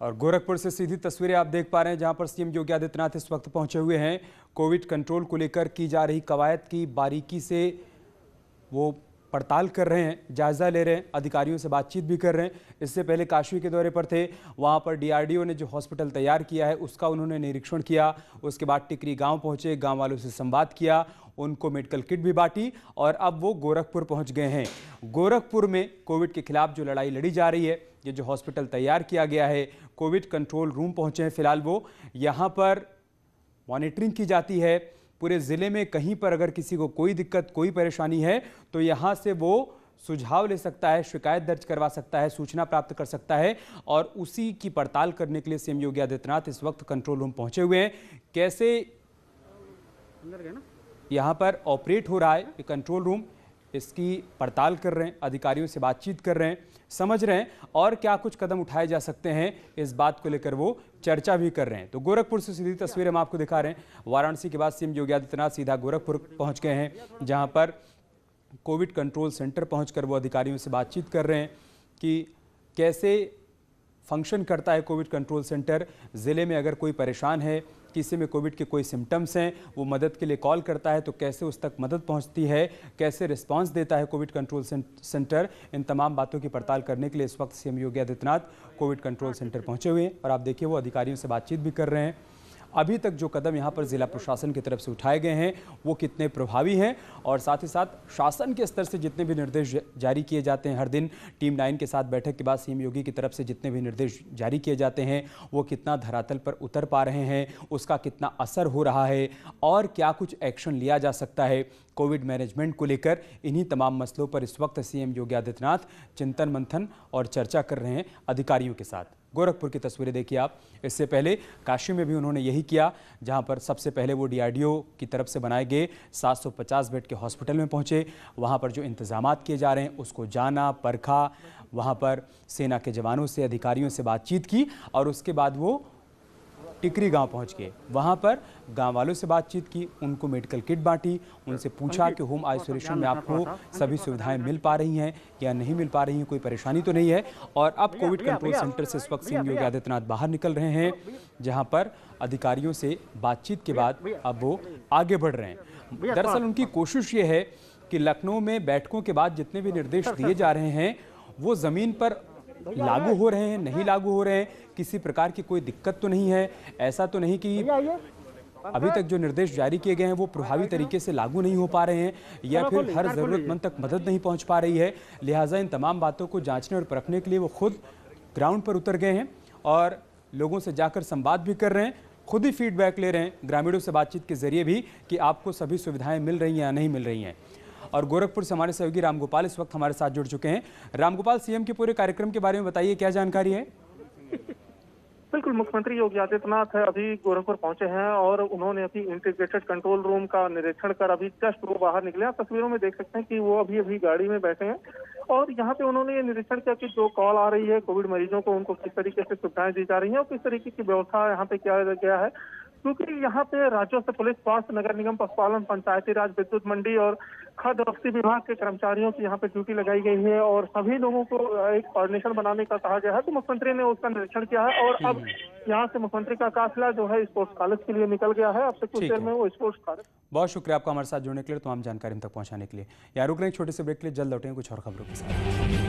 और गोरखपुर से सीधी तस्वीरें आप देख पा रहे हैं, जहां पर सीएम योगी आदित्यनाथ इस वक्त पहुंचे हुए हैं। कोविड कंट्रोल को लेकर की जा रही कवायद की बारीकी से वो पड़ताल कर रहे हैं, जायजा ले रहे हैं, अधिकारियों से बातचीत भी कर रहे हैं। इससे पहले काशी के दौरे पर थे, वहां पर डीआरडीओ ने जो हॉस्पिटल तैयार किया है उसका उन्होंने निरीक्षण किया। उसके बाद टिकरी गांव पहुंचे, गांव वालों से संवाद किया, उनको मेडिकल किट भी बांटी और अब वो गोरखपुर पहुंच गए हैं। गोरखपुर में कोविड के खिलाफ जो लड़ाई लड़ी जा रही है, ये जो हॉस्पिटल तैयार किया गया है, कोविड कंट्रोल रूम पहुंचे हैं फिलहाल वो। यहाँ पर मॉनिटरिंग की जाती है पूरे ज़िले में। कहीं पर अगर किसी को कोई दिक्कत, कोई परेशानी है तो यहाँ से वो सुझाव ले सकता है, शिकायत दर्ज करवा सकता है, सूचना प्राप्त कर सकता है और उसी की पड़ताल करने के लिए सीएम योगी आदित्यनाथ इस वक्त कंट्रोल रूम पहुंचे हुए हैं। कैसे यहाँ पर ऑपरेट हो रहा है ये कंट्रोल रूम, इसकी पड़ताल कर रहे हैं, अधिकारियों से बातचीत कर रहे हैं, समझ रहे हैं और क्या कुछ कदम उठाए जा सकते हैं इस बात को लेकर वो चर्चा भी कर रहे हैं। तो गोरखपुर से सीधी तस्वीरें हम आपको दिखा रहे हैं। वाराणसी के बाद सीएम योगी आदित्यनाथ सीधा गोरखपुर पहुंच गए हैं, जहां पर कोविड कंट्रोल सेंटर पहुंचकर वो अधिकारियों से बातचीत कर रहे हैं कि कैसे फंक्शन करता है कोविड कंट्रोल सेंटर। ज़िले में अगर कोई परेशान है, किसी में कोविड के कोई सिम्टम्स हैं, वो मदद के लिए कॉल करता है तो कैसे उस तक मदद पहुंचती है, कैसे रिस्पांस देता है कोविड कंट्रोल सेंटर। इन तमाम बातों की पड़ताल करने के लिए इस वक्त CM Yogi Adityanath Covid control centre पहुंचे हुए हैं और आप देखिए वो अधिकारियों से बातचीत भी कर रहे हैं। अभी तक जो कदम यहाँ पर जिला प्रशासन की तरफ से उठाए गए हैं वो कितने प्रभावी हैं और साथ ही साथ शासन के स्तर से जितने भी निर्देश जारी किए जाते हैं, हर दिन टीम 9 के साथ बैठक के बाद सीएम योगी की तरफ से जितने भी निर्देश जारी किए जाते हैं वो कितना धरातल पर उतर पा रहे हैं, उसका कितना असर हो रहा है और क्या कुछ एक्शन लिया जा सकता है कोविड मैनेजमेंट को लेकर। इन्हीं तमाम मसलों पर इस वक्त सीएम योगी आदित्यनाथ चिंतन मंथन और चर्चा कर रहे हैं अधिकारियों के साथ। गोरखपुर की तस्वीरें देखिए आप। इससे पहले काशी में भी उन्होंने यही किया, जहां पर सबसे पहले वो डीआरडीओ की तरफ से बनाए गए 750 बेड के हॉस्पिटल में पहुंचे। वहां पर जो इंतजामात किए जा रहे हैं उसको जाना, परखा, वहां पर सेना के जवानों से, अधिकारियों से बातचीत की और उसके बाद वो टिकरी गांव पहुंच गए। वहां पर गांव वालों से बातचीत की, उनको मेडिकल किट बांटी, उनसे पूछा कि होम आइसोलेशन में आपको सभी सुविधाएं मिल पा रही हैं या नहीं मिल पा रही हैं, कोई परेशानी तो नहीं है। और अब कोविड कंट्रोल सेंटर से इस वक्त सीएम योगी आदित्यनाथ बाहर निकल रहे हैं, जहां पर अधिकारियों से बातचीत के बाद अब वो आगे बढ़ रहे हैं। दरअसल उनकी कोशिश ये है कि लखनऊ में बैठकों के बाद जितने भी निर्देश दिए जा रहे हैं वो जमीन पर लागू हो रहे हैं, नहीं लागू हो रहे हैं, किसी प्रकार की कोई दिक्कत तो नहीं है। ऐसा तो नहीं कि अभी तक जो निर्देश जारी किए गए हैं वो प्रभावी तरीके से लागू नहीं हो पा रहे हैं या फिर हर जरूरतमंद तक मदद नहीं पहुंच पा रही है। लिहाजा इन तमाम बातों को जांचने और परखने के लिए वो खुद ग्राउंड पर उतर गए हैं और लोगों से जाकर संवाद भी कर रहे हैं, खुद ही फीडबैक ले रहे हैं ग्रामीणों से बातचीत के जरिए भी कि आपको सभी सुविधाएं मिल रही हैं या नहीं मिल रही हैं। और गोरखपुर से हमारे सहयोगी रामगोपाल इस वक्त हमारे साथ जुड़ चुके हैं। रामगोपाल, सीएम के पूरे कार्यक्रम के बारे में बताइए, क्या जानकारी है? बिल्कुल, मुख्यमंत्री योगी आदित्यनाथ अभी गोरखपुर पहुंचे हैं और उन्होंने अभी इंटीग्रेटेड कंट्रोल रूम का निरीक्षण कर अभी जस्ट वो बाहर निकले। आप तस्वीरों में देख सकते हैं कि वो अभी गाड़ी में बैठे हैं और यहाँ पे उन्होंने ये निरीक्षण किया कि जो कॉल आ रही है कोविड मरीजों को, उनको किस तरीके से सुविधाएं दी जा रही है और किस तरीके की व्यवस्था यहाँ पे किया गया है। क्योंकि यहाँ पे राज्यों से पुलिस, स्वास्थ्य, नगर निगम, पशुपालन, पंचायती राज, विद्युत मंडी और खाद्य वस्तु विभाग के कर्मचारियों की यहाँ पे ड्यूटी लगाई गई है और सभी लोगों को एक कोऑर्डिनेशन बनाने का कहा गया है। तो मुख्यमंत्री ने उसका निरीक्षण किया है और अब यहाँ से मुख्यमंत्री का काफिला जो है स्पोर्ट्स कॉलेज के लिए निकल गया है। अब से कुछ देर में वो स्पोर्ट्स कॉलेज। बहुत शुक्रिया आपका हमारे साथ जुड़ने के लिए, तमाम जानकारी हम तक पहुंचाने के लिए। यहाँ रुक रहे हैं छोटे से ब्रेक के लिए, जल्द लौटेंगे कुछ और खबरों के साथ।